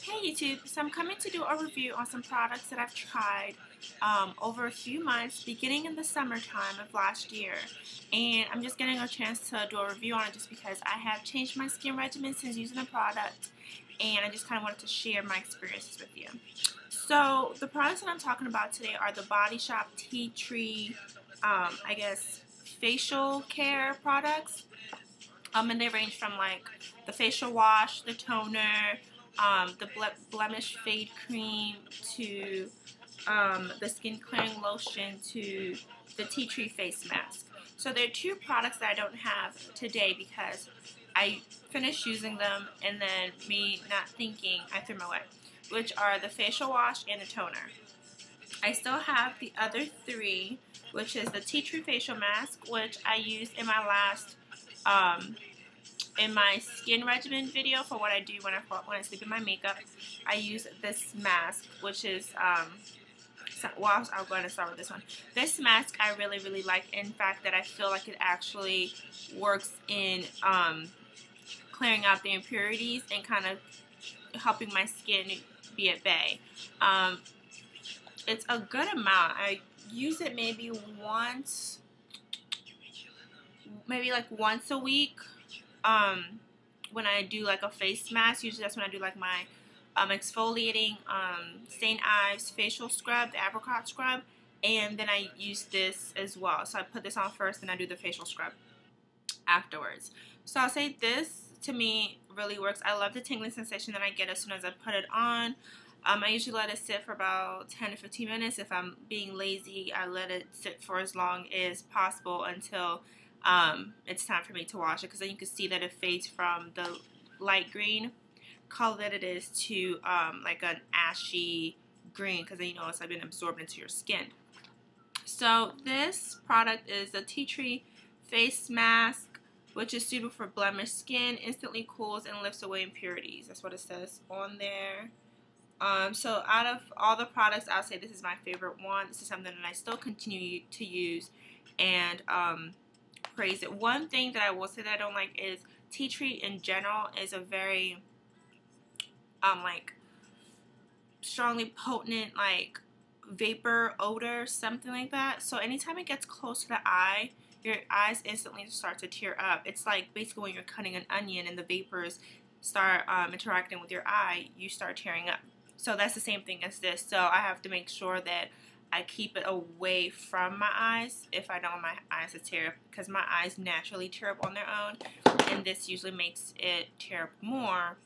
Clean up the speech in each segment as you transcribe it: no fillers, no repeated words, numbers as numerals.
Hey YouTube, so I'm coming to do a review on some products that I've tried over a few months, beginning in the summertime of last year. And I'm just getting a chance to do a review on it just because I have changed my skin regimen since using the product. And I just kind of wanted to share my experiences with you. So the products that I'm talking about today are the Body Shop Tea Tree, I guess, facial care products. And they range from like the facial wash, the toner, the Blemish Fade Cream, to the skin clearing lotion, to the tea tree face mask. So there are two products that I don't have today because I finished using them and then me not thinking, I threw them away, which are the facial wash and the toner. I still have the other three, which is the tea tree facial mask, which I used in my last in my skin regimen video for what I do when I sleep in my makeup. I use this mask, which is well, I'm going to start with this one. This mask I really like. In fact, that I feel like it actually works in clearing out the impurities and kind of helping my skin be at bay. It's a good amount. I use it maybe like once a week. When I do like a face mask, usually that's when I do like my exfoliating St. Ives facial scrub, the apricot scrub, and then I use this as well. So I put this on first, and I do the facial scrub afterwards. So I'll say this to me really works. I love the tingling sensation that I get as soon as I put it on. I usually let it sit for about 10 to 15 minutes. If I'm being lazy, I let it sit for as long as possible until it's time for me to wash it, because then you can see that it fades from the light green color that it is to like an ashy green, because then you know it's been absorbed into your skin. So this product is the tea tree face mask, which is suitable for blemished skin, instantly cools and lifts away impurities. That's what it says on there. So out of all the products, I'll say this is my favorite one. This is something that I still continue to use and praise it. One thing that I will say that I don't like is tea tree in general is a very like strongly potent like vapor odor, something like that. So anytime it gets close to the eye, your eyes instantly start to tear up. It's like basically when you're cutting an onion and the vapors start interacting with your eye, you start tearing up. So that's the same thing as this. So I have to make sure that I keep it away from my eyes if I don't want my eyes to tear up, because my eyes naturally tear up on their own, and this usually makes it tear up more,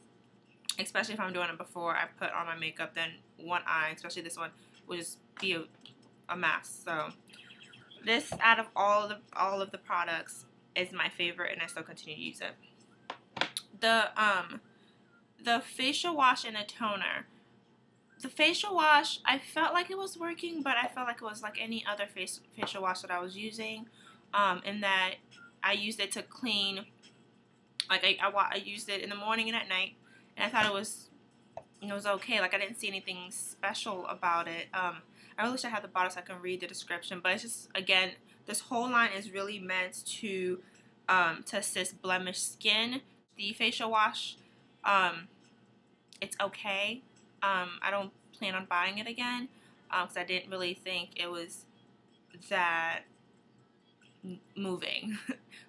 especially if I'm doing it before I put on my makeup. Then one eye, especially this one, will just be a mess. So this, out of all of the products, is my favorite, and I still continue to use it. The facial wash and the toner. The facial wash, I felt like it was working, but I felt like it was like any other facial wash that I was using, in that I used it to clean, like I used it in the morning and at night, and I thought it was okay. Like I didn't see anything special about it. I really wish I had the bottle so I can read the description, but it's just, again, this whole line is really meant to assist blemished skin. The facial wash, it's okay. I don't plan on buying it again because I didn't really think it was that moving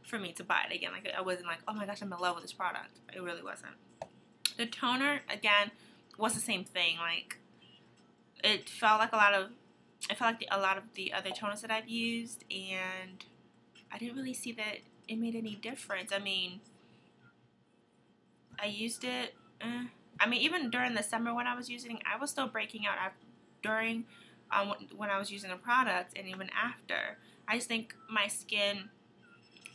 for me to buy it again. Like I wasn't like, oh my gosh, I'm in love with this product. It really wasn't. The toner, again, was the same thing. Like it felt like a lot of the other toners that I've used, and I didn't really see that it made any difference. I mean, I used it. I mean, even during the summer when I was using, I was still breaking out during when I was using the product, and even after. I just think my skin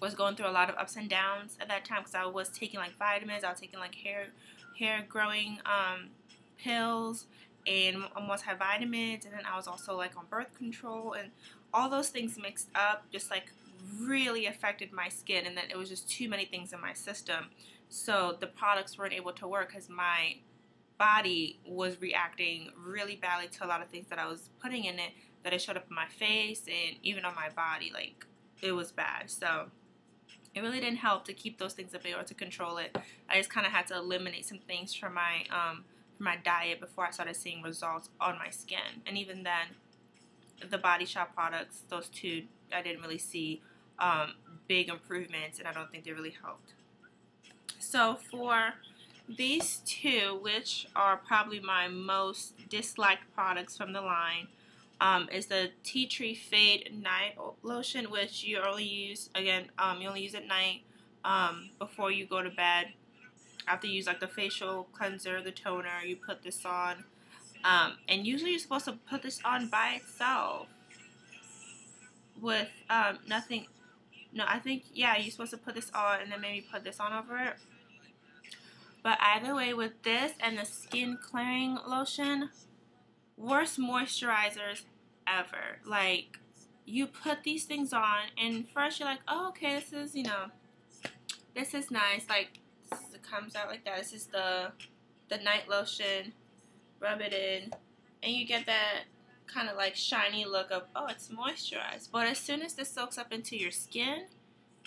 was going through a lot of ups and downs at that time, because I was taking like vitamins, I was taking like hair growing pills, and multivitamins, and then I was also like on birth control, and all those things mixed up just like really affected my skin, and then it was just too many things in my system. So the products weren't able to work because my body was reacting really badly to a lot of things that I was putting in it, that it showed up in my face and even on my body. Like, it was bad. So it really didn't help to keep those things at bay or to control it. I just kind of had to eliminate some things from my for my diet before I started seeing results on my skin. And even then, the Body Shop products, those two, I didn't really see big improvements, and I don't think they really helped. So for these two, which are probably my most disliked products from the line, is the Tea Tree Fade Night Lotion, which you only use, again, you only use at night before you go to bed. After you use like the facial cleanser, the toner, you put this on. And usually you're supposed to put this on by itself with nothing. No, I think, yeah, you're supposed to put this on and then maybe put this on over it. But either way, with this and the skin clearing lotion, worst moisturizers ever. Like, you put these things on and first you're like, oh, okay, this is, you know, this is nice. Like, it comes out like that. This is the night lotion. Rub it in and you get that kind of like shiny look of, oh, it's moisturized. But as soon as this soaks up into your skin,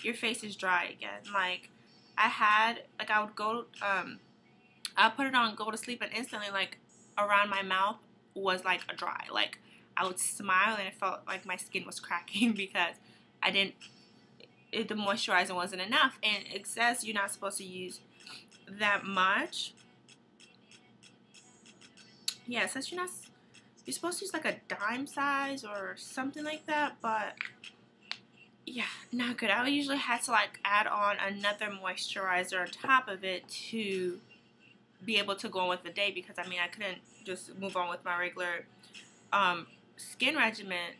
your face is dry again. Like, I would go, I'll put it on, go to sleep, and instantly, like, around my mouth was like a dry. Like, I would smile and it felt like my skin was cracking because the moisturizer wasn't enough. And it says you're not supposed to use that much. Yeah, it says you're supposed to use like a dime size or something like that, but yeah, not good. I usually had to like add on another moisturizer on top of it to be able to go on with the day, because I mean, I couldn't just move on with my regular skin regimen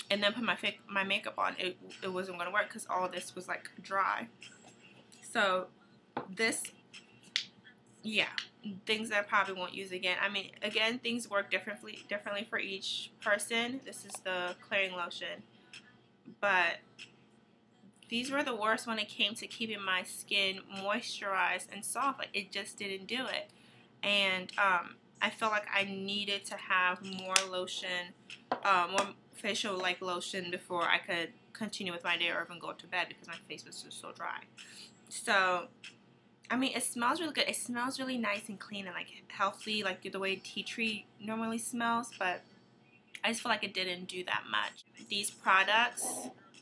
and then put my makeup on. It wasn't going to work because all this was like dry. So this, yeah, things that I probably won't use again. I mean, again, things work differently for each person. This is the clearing lotion, but these were the worst when it came to keeping my skin moisturized and soft. Like, it just didn't do it. And I felt like I needed to have more lotion, more facial like lotion before I could continue with my day or even go to bed, because my face was just so dry. So I mean, it smells really good. It smells really nice and clean and like healthy, like the way tea tree normally smells, but I just feel like it didn't do that much. These products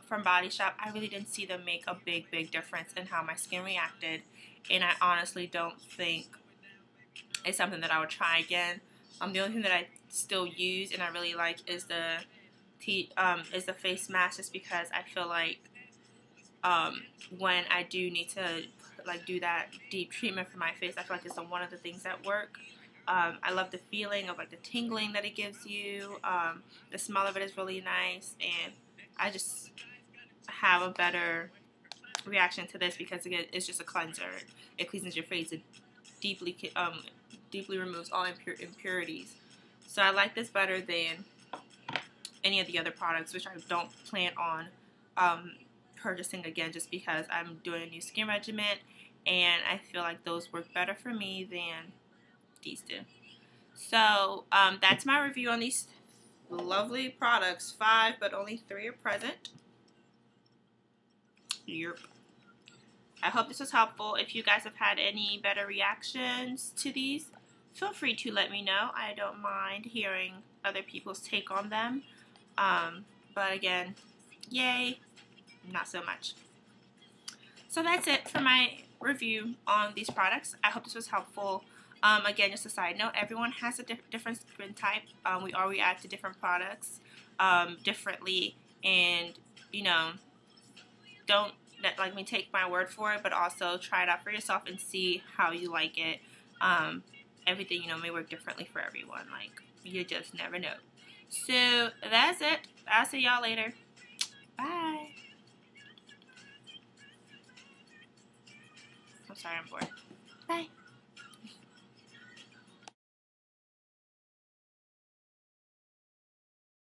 from Body Shop, I really didn't see them make a big difference in how my skin reacted, and I honestly don't think it's something that I would try again. The only thing that I still use and I really like is the face mask, just because I feel like when I do need to like do that deep treatment for my face, I feel like it's one of the things that work. I love the feeling of like the tingling that it gives you. The smell of it is really nice, and I just have a better reaction to this because again, it's just a cleanser. It cleans your face. It deeply removes all impurities. So I like this better than any of the other products, which I don't plan on purchasing again, just because I'm doing a new skin regimen and I feel like those work better for me than these do. So that's my review on these lovely products. 5, but only 3 are present. Yep. I hope this was helpful. If you guys have had any better reactions to these, feel free to let me know. I don't mind hearing other people's take on them. But again, yay, not so much. So that's it for my review on these products. I hope this was helpful. Again, just a side note, everyone has a different skin type. We all react to different products differently, and you know, don't let me take my word for it, but also try it out for yourself and see how you like it. Everything, you know, may work differently for everyone. Like, you just never know. So that's it. I'll see y'all later. Bye. I'm sorry, I'm bored. Bye.